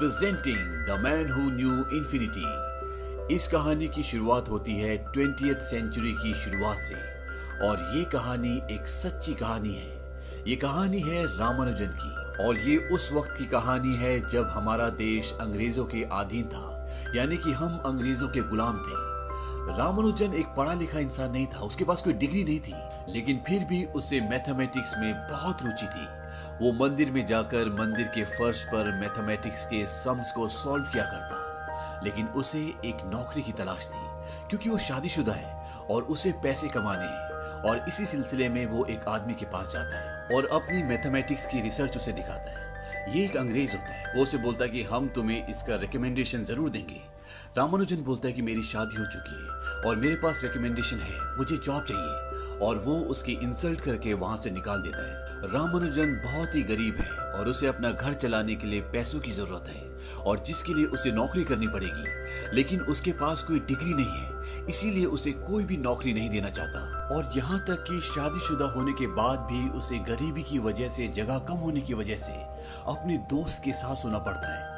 Presenting the man who knew infinity. इस कहानी की शुरुआत होती है 20th सेंचुरी की शुरुआत से और ये कहानी एक सच्ची कहानी है। ये कहानी है रामानुजन की और ये उस वक्त की कहानी है जब हमारा देश अंग्रेजों के अधीन था, यानी कि हम अंग्रेजों के गुलाम थे। रामानुजन एक पढ़ा लिखा इंसान नहीं था, उसके पास कोई डिग्री नहीं थी, लेकिन फिर भी उसे मैथमेटिक्स में बहुत रुचि थी। वो मंदिर में जाकर मंदिर के फर्श पर मैथमेटिक्स के सम्स को सॉल्व किया करता, लेकिन उसे एक नौकरी की तलाश थी क्योंकि वो शादीशुदा है और उसे पैसे कमाने हैं। और इसी सिलसिले में वो एक आदमी के पास जाता है और अपनी मैथमेटिक्स की रिसर्च उसे दिखाता है। ये एक अंग्रेज होता है, वो उसे बोलता है कि हम तुम्हें इसका रिकमेंडेशन जरूर देंगे। रामानुजन बोलता है कि मेरी शादी हो चुकी है और मेरे पास रिकमेंडेशन है, मुझे जॉब चाहिए, और वो उसकी इंसल्ट करके वहां से निकाल देता है। रामानुजन बहुत ही गरीब है और उसे अपना घर चलाने के लिए पैसों की जरूरत है और जिसके लिए उसे नौकरी करनी पड़ेगी, लेकिन उसके पास कोई डिग्री नहीं है, इसीलिए उसे कोई भी नौकरी नहीं देना चाहता। और यहाँ तक कि शादीशुदा होने के बाद भी उसे गरीबी की वजह से, जगह कम होने की वजह से अपने दोस्त के साथ सोना पड़ता है।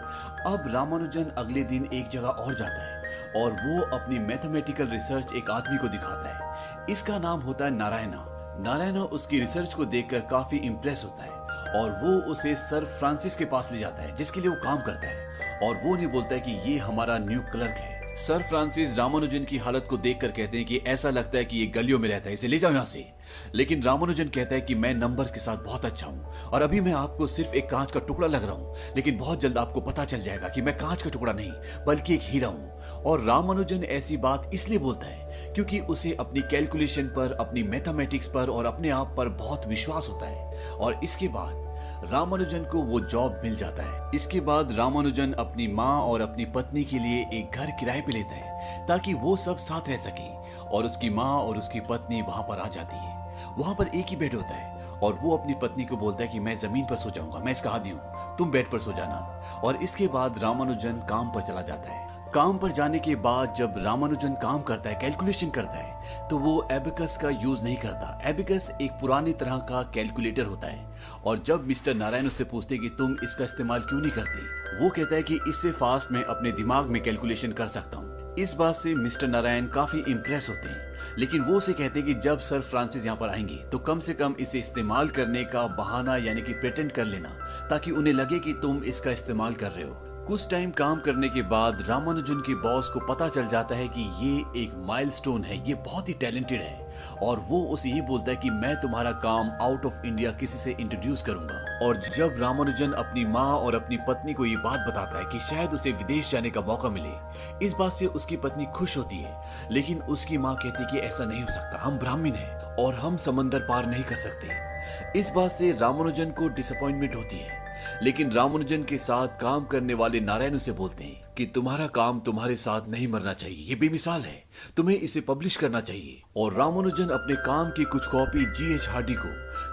अब रामानुजन अगले दिन एक जगह और जाता है और वो अपनी मैथमेटिकल रिसर्च एक आदमी को दिखाता है। इसका नाम होता है नारायणा। नारायणा उसकी रिसर्च को देखकर काफी इम्प्रेस होता है और वो उसे सर फ्रांसिस के पास ले जाता है, जिसके लिए वो काम करता है, और वो नहीं बोलता है कि ये हमारा न्यू क्लर्क है। सर फ्रांसिस रामानुजन की हालत को देखकर कहते हैं कि ऐसा लगता है कि ये गलियों में रहता है, इसे ले जाओ यहाँ से। लेकिन रामानुजन कहता है कि मैं नंबर्स के साथ बहुत अच्छा हूँ और अभी मैं आपको सिर्फ एक कांच का टुकड़ा लग रहा हूँ, लेकिन बहुत जल्द आपको पता चल जाएगा कि मैं कांच का टुकड़ा नहीं बल्कि एक हीरा हूँ। और रामानुजन ऐसी बात इसलिए बोलता है क्योंकि उसे अपनी कैलकुलेशन पर, अपनी मैथमेटिक्स पर और अपने आप पर बहुत विश्वास होता है। और इसके बाद रामानुजन को वो जॉब मिल जाता है। इसके बाद रामानुजन अपनी माँ और अपनी पत्नी के लिए एक घर किराए पे लेता है ताकि वो सब साथ रह सके, और उसकी माँ और उसकी पत्नी वहां पर आ जाती है। वहां पर एक ही बेड होता है और वो अपनी पत्नी को बोलता है कि मैं जमीन पर सो जाऊंगा, मैं इसका आदी हूँ, तुम बेड पर सो जाना। और इसके बाद रामानुजन काम पर चला जाता है। काम पर जाने के बाद जब रामानुजन काम करता है, कैलकुलेशन करता है, तो वो एबिकस का यूज नहीं करता। एबिकस एक पुरानी तरह का कैलकुलेटर होता है। और जब मिस्टर नारायण उससे पूछते कि तुम इसका इस्तेमाल क्यों नहीं करते, वो कहता है कि इससे फास्ट मैं अपने दिमाग में कैलकुलेशन कर सकता हूँ। इस बात से मिस्टर नारायण काफी इम्प्रेस होते हैं, लेकिन वो उसे कहते हैं कि जब सर फ्रांसिस यहाँ पर आएंगे तो कम से कम इसे इस्तेमाल करने का बहाना यानी कि प्रिटेंड कर लेना, ताकि उन्हें लगे कि तुम इसका इस्तेमाल कर रहे हो। कुछ टाइम काम करने के बाद रामानुजन के बॉस को पता चल जाता है कि ये एक माइलस्टोन है, ये बहुत ही टैलेंटेड है, और वो उसे ये बोलता है कि मैं तुम्हारा काम आउट ऑफ इंडिया किसी से इंट्रोड्यूस करूंगा। और जब रामानुजन अपनी माँ और अपनी पत्नी को ये बात बताता है कि शायद उसे विदेश जाने का मौका मिले, इस बात से उसकी पत्नी खुश होती है, लेकिन उसकी माँ कहती है कि ऐसा नहीं हो सकता, हम ब्राह्मण हैं और हम समंदर पार नहीं कर सकते। इस बात से रामानुजन को डिसअपॉइंटमेंट होती है, लेकिन रामानुजन के साथ काम करने वाले नारायण उसे बोलते हैं कि तुम्हारा काम तुम्हारे साथ नहीं मरना चाहिए, ये बेमिसाल है, तुम्हें इसे पब्लिश करना चाहिए। और रामानुजन अपने काम की कुछ कॉपी G.H. हार्डी को,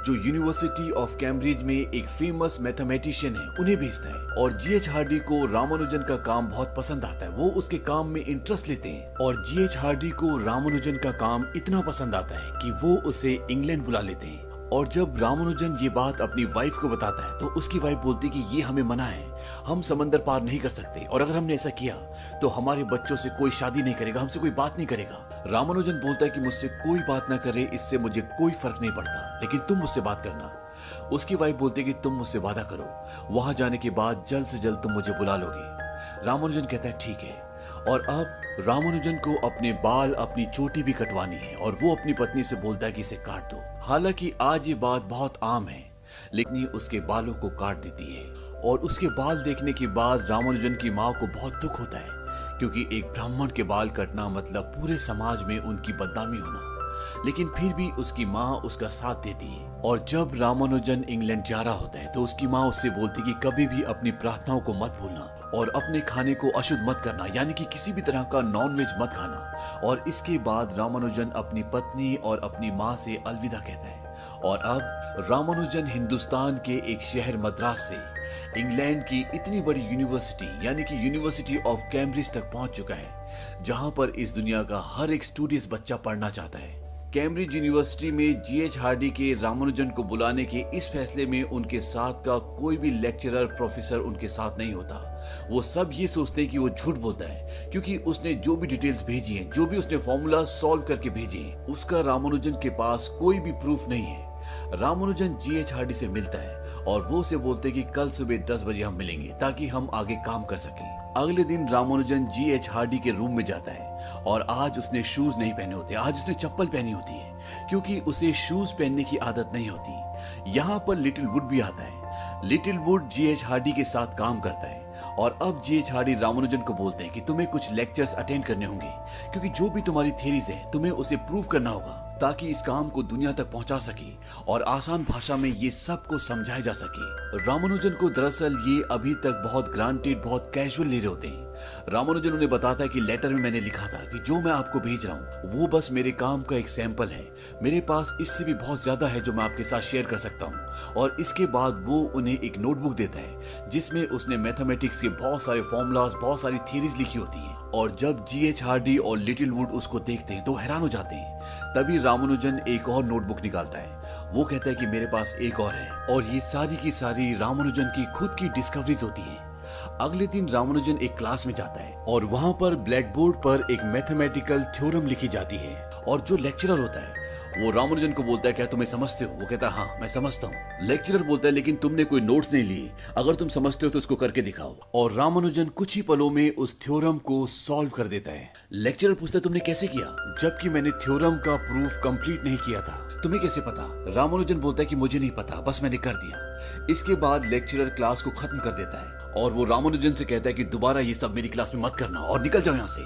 जो यूनिवर्सिटी ऑफ कैम्ब्रिज में एक फेमस मैथमेटिशियन है, उन्हें भेजता है। और G.H. हार्डी को रामानुजन का काम बहुत पसंद आता है, वो उसके काम में इंटरेस्ट लेते हैं। और G.H. हार्डी को रामानुजन का काम इतना पसंद आता है कि वो उसे इंग्लैंड बुला लेते हैं। और जब रामानुजन ये बात अपनी वाइफ को बताता है तो उसकी वाइफ बोलती है कि ये हमें मना है, हम समंदर पार नहीं कर सकते, और अगर हमने ऐसा किया तो हमारे बच्चों से कोई शादी नहीं करेगा, हमसे कोई बात नहीं करेगा। रामानुजन बोलता है कि मुझसे कोई बात ना करे, इससे मुझे कोई फर्क नहीं पड़ता, लेकिन तुम मुझसे बात करना। उसकी वाइफ बोलती है कि तुम मुझसे वादा करो, वहां जाने के बाद जल्द से जल्द तुम मुझे बुला लोगे। रामानुजन कहता है ठीक है। और अब रामानुजन को अपने बाल, अपनी चोटी भी कटवानी है और वो अपनी पत्नी से बोलता है कि इसे काट दो। हालांकि आज ये बात बहुत आम है, लेकिन उसके बालों को काट देती है। और उसके बाल देखने के बाद रामानुजन की माँ को बहुत दुख होता है, क्योंकि एक ब्राह्मण के बाल कटना मतलब पूरे समाज में उनकी बदनामी होना। लेकिन फिर भी उसकी माँ उसका साथ देती है। और जब रामानुजन इंग्लैंड जा रहा होता है तो उसकी माँ उससे बोलती कि कभी भी अपनी प्रार्थनाओं को मत भूलना और अपने खाने को अशुद्ध मत करना, यानी कि किसी भी तरह का नॉनवेज मत खाना। और इसके बाद रामानुजन अपनी पत्नी और अपनी माँ से अलविदा कहता है। और अब रामानुजन हिंदुस्तान के एक शहर मद्रास से इंग्लैंड की इतनी बड़ी यूनिवर्सिटी यानी कि यूनिवर्सिटी ऑफ कैम्ब्रिज तक पहुंच चुका है, जहां पर इस दुनिया का हर एक स्टूडियस बच्चा पढ़ना चाहता है। कैम्ब्रिज यूनिवर्सिटी में G.H. हार्डी के रामानुजन को बुलाने के इस फैसले में उनके साथ का कोई भी लेक्चरर, प्रोफेसर उनके साथ नहीं होता। वो सब ये सोचते हैं कि वो झूठ बोलता है, क्योंकि उसने जो भी डिटेल्स भेजी हैं, जो भी उसने फॉर्मूला सॉल्व करके भेजे हैं, उसका रामानुजन के पास कोई भी प्रूफ नहीं है। रामानुजन जीएच हार्डी से मिलता है और वो उसे बोलते कि कल सुबह 10 बजे हम मिलेंगे ताकि हम आगे काम कर सकें। अगले दिन रामानुजन जीएच हार्डी के रूम में जाता है और आज उसने शूज नहीं पहने होते, आज उसने चप्पल पहनी होती है, क्योंकि उसे शूज पहनने की आदत नहीं होती। यहाँ पर लिटिल वुड भी आता है। लिटिल वुड जीएच हार्डी के साथ काम करता है और अब जीएच हार्डी रामानुजन को बोलते हैं कि तुम्हें कुछ लेक्चर्स अटेंड करने होंगे, क्योंकि जो भी तुम्हारी थ्योरीज है तुम्हें उसे प्रूव करना होगा ताकि इस काम को दुनिया तक पहुंचा सके और आसान भाषा में ये सब को समझाया जा सके। रामानुजन को दरअसल ये अभी तक बहुत ग्रांटेड, बहुत कैजुअल ले रहे होते हैं। रामानुजन उन्हें बताता है कि लेटर में मैंने लिखा था कि जो मैं आपको भेज रहा हूँ वो बस मेरे काम का एक सैंपल है, मेरे पास इससे भी बहुत ज्यादा है जो मैं आपके साथ शेयर कर सकता हूँ। और इसके बाद वो उन्हें एक नोटबुक देता है जिसमें उसने मैथमेटिक्स के बहुत सारे फॉर्मूलाज, बहुत सारी थियरीज लिखी होती हैं। और जब जीएच हार्डी और लिटिल वुड उसको देखते हैं तो हैरान हो जाते हैं। तभी रामानुजन एक और नोटबुक निकालता है। वो कहता है कि मेरे पास एक और है, और ये सारी की सारी रामानुजन की खुद की डिस्कवरीज होती हैं। अगले दिन रामानुजन एक क्लास में जाता है और वहां पर ब्लैक बोर्ड पर एक मैथमेटिकल थ्योरम लिखी जाती है, और जो लेक्चरर होता है वो रामानुजन को बोलता है क्या तुम्हें समझते हो? वो कहता है हाँ मैं समझता हूँ। लेक्चरर बोलता है लेकिन तुमने कोई नोट्स नहीं लिए, अगर तुम समझते हो तो इसको करके दिखाओ। और रामानुजन कुछ ही पलों में उस थ्योरम को सॉल्व कर देता है। लेक्चरर पूछता है तुमने कैसे किया, जबकि मैंने थ्योरम का प्रूफ कंप्लीट नहीं किया था, तुम्हें कैसे पता? रामानुजन बोलता है कि मुझे नहीं पता, बस मैंने कर दिया। इसके बाद लेक्चरर क्लास को खत्म कर देता है और वो रामानुजन से कहता है कि दोबारा ये सब मेरी क्लास में मत करना और निकल जाओ यहाँ से।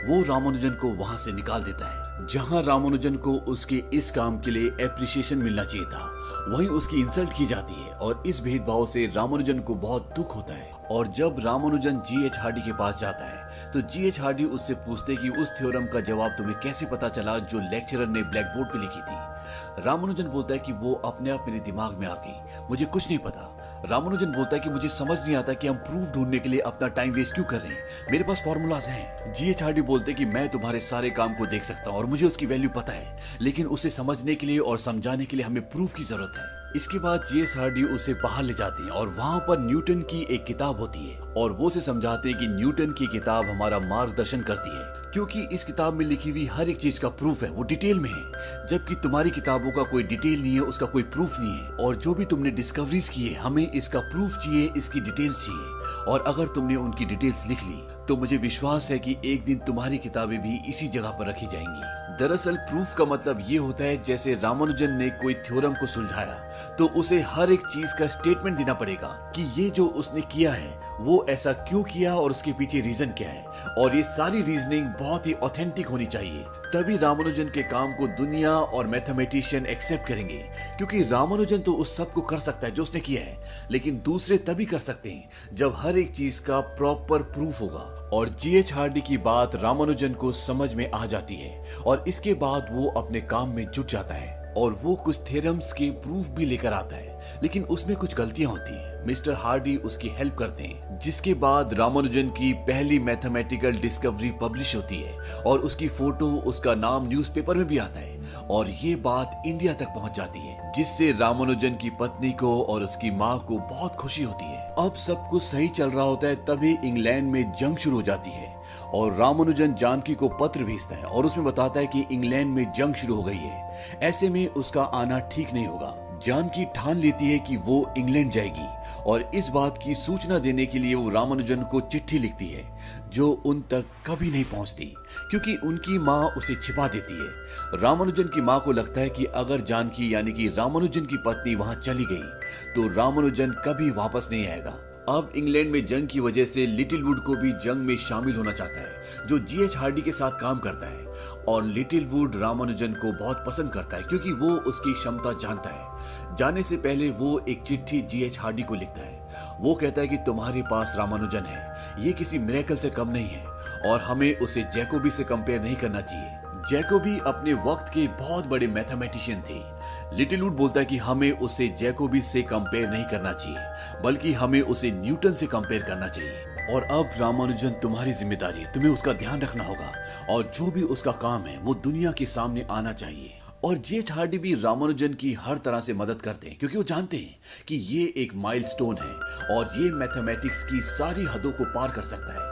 वो रामानुजन को वहां से निकाल देता है। जहां रामानुजन को उसके इस काम के लिए एप्रिसिएशन मिलना चाहिए था, वहीं उसकी इंसल्ट की जाती है और इस भेदभाव से रामानुजन को बहुत दुख होता है। और जब रामानुजन जीएच हार्डी के पास जाता है तो जीएच हार्डी उससे पूछते कि उस थ्योरम का जवाब तुम्हें कैसे पता चला जो लेक्चरर ने ब्लैक बोर्ड पे लिखी थी। रामानुजन बोलता है कि वो अपने आप मेरे दिमाग में आ गई, मुझे कुछ नहीं पता। रामानुजन बोलता है कि मुझे समझ नहीं आता कि हम प्रूफ ढूंढने के लिए अपना टाइम वेस्ट क्यों कर रहे हैं, मेरे पास फॉर्मूलाज हैं। जीएच हार्डी बोलते कि मैं तुम्हारे सारे काम को देख सकता हूँ और मुझे उसकी वैल्यू पता है, लेकिन उसे समझने के लिए और समझाने के लिए हमें प्रूफ की जरूरत है। इसके बाद जीएच हार्डी उसे बाहर ले जाते हैं और वहां पर न्यूटन की एक किताब होती है और वो उसे समझाते हैं कि न्यूटन की किताब हमारा मार्गदर्शन करती है, क्योंकि इस किताब में लिखी हुई हर एक चीज का प्रूफ है, वो डिटेल में है, जबकि तुम्हारी किताबों का कोई डिटेल नहीं है, उसका कोई प्रूफ नहीं है। और जो भी तुमने डिस्कवरीज की है, हमें इसका प्रूफ चाहिए, इसकी डिटेल्स चाहिए। और अगर तुमने उनकी डिटेल्स लिख ली तो मुझे विश्वास है कि एक दिन तुम्हारी किताबें भी इसी जगह पर रखी जाएंगी। दरअसल प्रूफ का मतलब ये होता है जैसे रामानुजन ने कोई थ्योरम को सुलझाया तो उसे हर एक चीज का स्टेटमेंट देना पड़ेगा कि ये जो उसने किया है वो ऐसा क्यों किया और उसके पीछे रीजन क्या है, और ये सारी रीजनिंग बहुत ही ऑथेंटिक होनी चाहिए। तभी रामानुजन के काम को दुनिया और मैथमेटिशियन एक्सेप्ट करेंगे, क्योंकि रामानुजन तो उस सब को कर सकता है जो उसने किया है, लेकिन दूसरे तभी कर सकते हैं जब हर एक चीज का प्रॉपर प्रूफ होगा। और जीएच हार्डी की बात रामानुजन को समझ में आ जाती है और इसके बाद वो अपने काम में जुट जाता है और वो कुछ थ्योरम्स के प्रूफ भी लेकर आता है, लेकिन उसमें कुछ गलतियां होती हैं। मिस्टर हार्डी उसकी हेल्प करते हैं, जिसके बाद रामानुजन की पहली मैथमेटिकल डिस्कवरी पब्लिश होती है और उसकी फोटो, उसका नाम न्यूज़पेपर में भी आता है और ये बात इंडिया तक पहुंच जाती है, जिससे रामानुजन की पत्नी को और उसकी माँ को बहुत खुशी होती है। अब सब कुछ सही चल रहा होता है, तभी इंग्लैंड में जंग शुरू हो जाती है और रामानुजन जानकी को पत्र भेजता है और उसमें बताता है कि इंग्लैंड में जंग शुरू हो गई है, ऐसे में उसका आना ठीक नहीं होगा। जानकी ठान लेती है कि वो इंग्लैंड जाएगी और इस बात की सूचना देने के लिए वो रामानुजन को चिट्ठी लिखती है जो उन तक कभी नहीं पहुंचती, क्योंकि उनकी माँ उसे छिपा देती है। रामानुजन की माँ को लगता है कि अगर जानकी यानी कि रामानुजन की पत्नी वहां चली गई तो रामानुजन कभी वापस नहीं आएगा। अब इंग्लैंड में जंग की वजह से लिटिल वुड को भी जंग में शामिल होना चाहता है, जो जीएच हार्डी के साथ काम करता है। और लिटिल वुड रामानुजन को बहुत पसंद करता है क्योंकि वो उसकी क्षमता जानता है। जाने से पहले वो एक चिट्ठी जीएच हार्डी को लिखता है। वो कहता है कि तुम्हारे पास रामानुजन है, ये किसी मिरेकल से कम नहीं है और हमें उसे जैकोबी से कंपेयर नहीं करना चाहिए। जैकोबी अपने वक्त के बहुत बड़े मैथमेटिशियन थे। लिटिल वुड बोलता है कि हमें उसे जैकोबी से कंपेयर नहीं करना चाहिए, बल्कि हमें उसे न्यूटन से कंपेयर करना चाहिए। और अब रामानुजन तुम्हारी जिम्मेदारी है, तुम्हें उसका ध्यान रखना होगा और जो भी उसका काम है वो दुनिया के सामने आना चाहिए। और जीएच हार्डी भी रामानुजन की हर तरह से मदद करते हैं क्योंकि वो जानते हैं कि ये एक माइलस्टोन है और ये मैथमेटिक्स की सारी हदों को पार कर सकता है।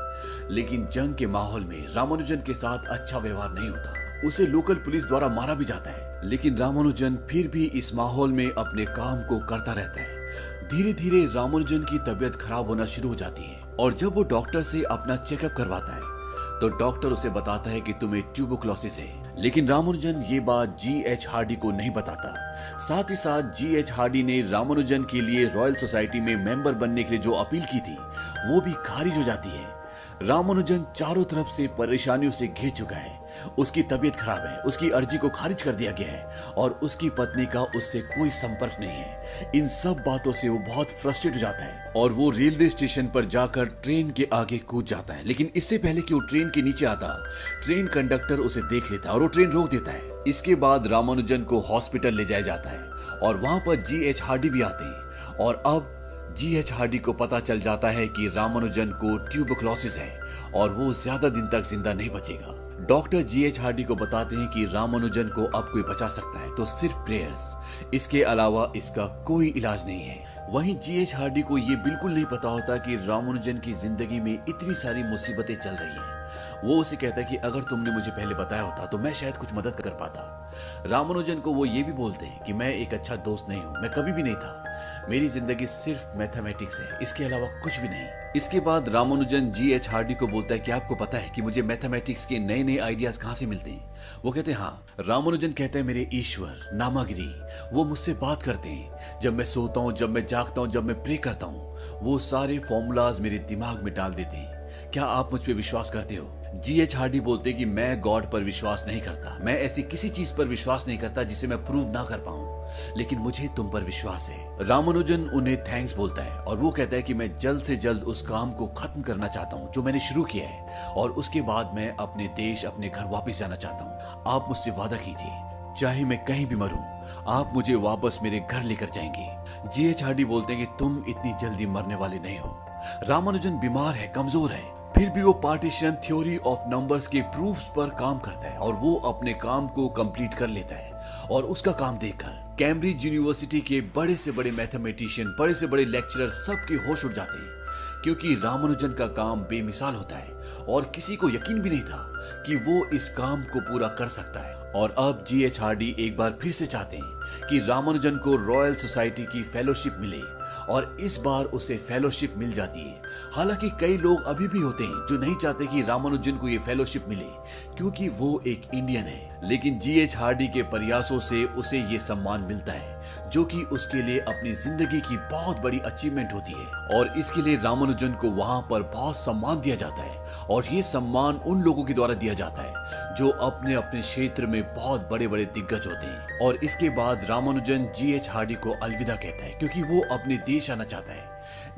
लेकिन जंग के माहौल में रामानुजन के साथ अच्छा व्यवहार नहीं होता, उसे लोकल पुलिस द्वारा मारा भी जाता है। लेकिन रामानुजन फिर भी इस माहौल में अपने काम को करता रहता है। धीरे धीरे रामानुजन की तबीयत खराब होना शुरू हो जाती है और जब वो डॉक्टर से अपना चेकअप करवाता है तो डॉक्टर उसे बताता है कि तुम्हें ट्यूबरकुलोसिस है। लेकिन रामानुजन ये बात जीएच हार्डी को नहीं बताता। साथ ही साथ जीएच हार्डी ने रामानुजन के लिए रॉयल सोसाइटी में मेंबर बनने के लिए जो अपील की थी वो भी खारिज हो जाती है। रामानुजन चारों तरफ से परेशानियों से घिर चुका है, उसकी तबीयत खराब है, उसकी अर्जी को खारिज कर दिया गया है और उसकी पत्नी का उससे कोई संपर्क नहीं है। इन सब बातों से वो बहुत फ्रस्ट्रेट हो जाता है और वो रेलवे स्टेशन पर जाकर ट्रेन के आगे कूद जाता है। लेकिन इससे पहले कि वो ट्रेन के नीचे आता, ट्रेन कंडक्टर उसे देख लेता है और वो ट्रेन रोक देता है। इसके बाद रामानुजन को हॉस्पिटल ले जाया जाता है और वहां पर जीएच हार्डी भी आते हैं और अब जीएच हार्डी को पता चल जाता है कि रामानुजन को ट्यूबरकुलोसिस है और वो ज्यादा दिन तक जिंदा नहीं बचेगा। डॉक्टर जीएच हार्डी को बताते हैं कि रामानुजन को अब कोई बचा सकता है तो सिर्फ प्रेयर्स, इसके अलावा इसका कोई इलाज नहीं है। वहीं जीएच हार्डी को ये बिल्कुल नहीं पता होता कि रामानुजन की जिंदगी में इतनी सारी मुसीबतें चल रही हैं। वो उसे कहता है कि अगर तुमने मुझे पहले बताया होता तो मैं शायद कुछ मदद कर पाता। रामानुजन को वो ये भी बोलते हैं कि मैं एक अच्छा दोस्त नहीं हूँ, मैं कभी भी नहीं था, मेरी जिंदगी सिर्फ मैथमेटिक्स है, इसके अलावा कुछ भी नहीं। इसके बाद रामानुजन जीएच हार्डी को बोलता है कि आपको पता है कि मुझे मैथमेटिक्स के नए नए आइडियाज कहाँ से मिलते हैं। वो कहते हैं हाँ। रामानुजन कहते हैं मेरे ईश्वर नामागिरी वो मुझसे बात करते हैं। जब मैं सोता हूँ, जब मैं जागता हूँ, जब मैं प्रे करता हूँ, वो सारे फॉर्मूलाज मेरे दिमाग में डाल देते हैं। क्या आप मुझ पे विश्वास करते हो? जीएच हार्डी बोलते कि मैं गॉड पर विश्वास नहीं करता, मैं ऐसी किसी चीज पर विश्वास नहीं करता जिसे मैं प्रूव ना कर पाऊं, लेकिन मुझे तुम पर विश्वास है। रामानुजन उन्हें थैंक्स बोलता है और वो कहता है कि मैं जल्द से जल्द उस काम को खत्म करना चाहता हूं जो मैंने शुरू किया है और उसके बाद मैं अपने देश, अपने घर वापस जाना चाहता हूं। आप मुझसे वादा कीजिए, चाहे मैं कहीं भी मरूं, आप मुझे वापस मेरे घर लेकर जाएंगे। जीएच हार्डी बोलते हैं कि तुम इतनी जल्दी मरने वाले नहीं हो। रामानुजन बीमार है, कमजोर है, फिर भी वो पार्टीशन थ्योरी ऑफ नंबर्स के प्रूफ्स पर काम करता है और वो अपने काम को कंप्लीट कर लेता है। और उसका काम देखकर कैम्ब्रिज यूनिवर्सिटी के बड़े से बड़े मैथमेटिशियन, बड़े से बड़े लेक्चरर सबके होश उड़ जाते हैं क्योंकि रामानुजन का काम बेमिसाल होता है और किसी को यकीन भी नहीं था कि वो इस काम को पूरा कर सकता है। और अब जीएच हार्डी एक बार फिर से चाहते हैं कि रामानुजन को रॉयल सोसाइटी की फेलोशिप मिले और इस बार उसे फेलोशिप मिल जाती है। हालांकि कई लोग अभी भी होते हैं जो नहीं चाहते कि रामानुजन को ये फेलोशिप मिले क्योंकि वो एक इंडियन है, लेकिन जीएच हार्डी के प्रयासों से उसे ये सम्मान मिलता है जो कि उसके लिए अपनी जिंदगी की बहुत बड़ी अचीवमेंट होती है। और इसके लिए रामानुजन को वहां पर बहुत सम्मान दिया जाता है और ये सम्मान उन लोगों के द्वारा दिया जाता है जो अपने अपने क्षेत्र में बहुत बड़े बड़े दिग्गज होते हैं। और इसके बाद रामानुजन जीएच हार्डी को अलविदा कहता है क्योंकि वो अपने देश आना चाहता है।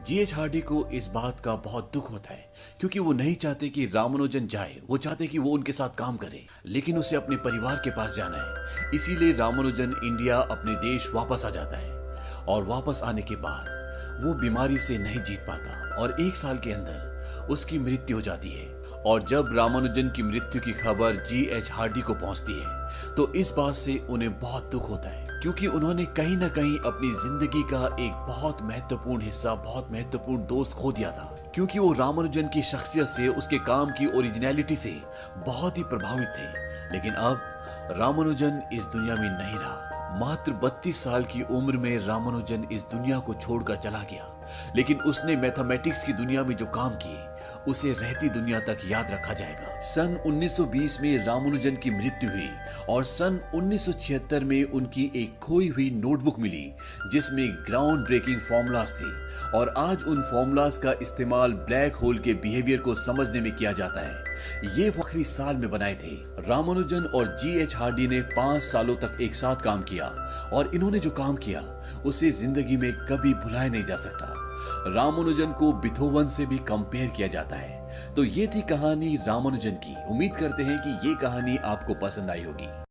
जीएच हार्डी को इस बात का बहुत दुख होता है क्योंकि वो नहीं चाहते कि रामानुजन जाए, वो चाहते कि वो उनके साथ काम करे, लेकिन उसे अपने परिवार के पास जाना है। इसीलिए रामानुजन इंडिया, अपने देश वापस आ जाता है और वापस आने के बाद वो बीमारी से नहीं जीत पाता और 1 साल के अंदर उसकी मृत्यु हो जाती है। और जब रामानुजन की मृत्यु की खबर जीएच हार्डी को पहुंचती है तो इस बात से उन्हें बहुत दुख होता है क्योंकि उन्होंने कहीं ना कहीं अपनी जिंदगी का एक बहुत महत्वपूर्ण हिस्सा, बहुत महत्वपूर्ण दोस्त खो दिया था क्योंकि वो रामानुजन की शख्सियत से, उसके काम की ओरिजिनलिटी से बहुत ही प्रभावित थे। लेकिन अब रामानुजन इस दुनिया में नहीं रहा। मात्र 32 साल की उम्र में रामानुजन इस दुनिया को छोड़कर चला गया, लेकिन उसने मैथमेटिक्स की दुनिया में जो काम किए उसे रहती दुनिया तक याद रखा जाएगा। सन 1920 में रामानुजन की मृत्यु हुई और सन 1976 में उनकी एक खोई हुई नोटबुक मिली जिसमें ग्राउंड ब्रेकिंग फॉर्मूलाज थे और आज उन फॉर्मूलाज का इस्तेमाल ब्लैक होल के बिहेवियर को समझने में किया जाता है। ये आखिरी साल में बनाए थे। रामानुजन और जीएच हार्डी ने 5 सालों तक एक साथ काम किया और इन्होंने जो काम किया उसे जिंदगी में कभी भुलाया नहीं जा सकता। रामानुजन को बीथोवन से भी कंपेयर किया जाता है। तो ये थी कहानी रामानुजन की। उम्मीद करते हैं कि ये कहानी आपको पसंद आई होगी।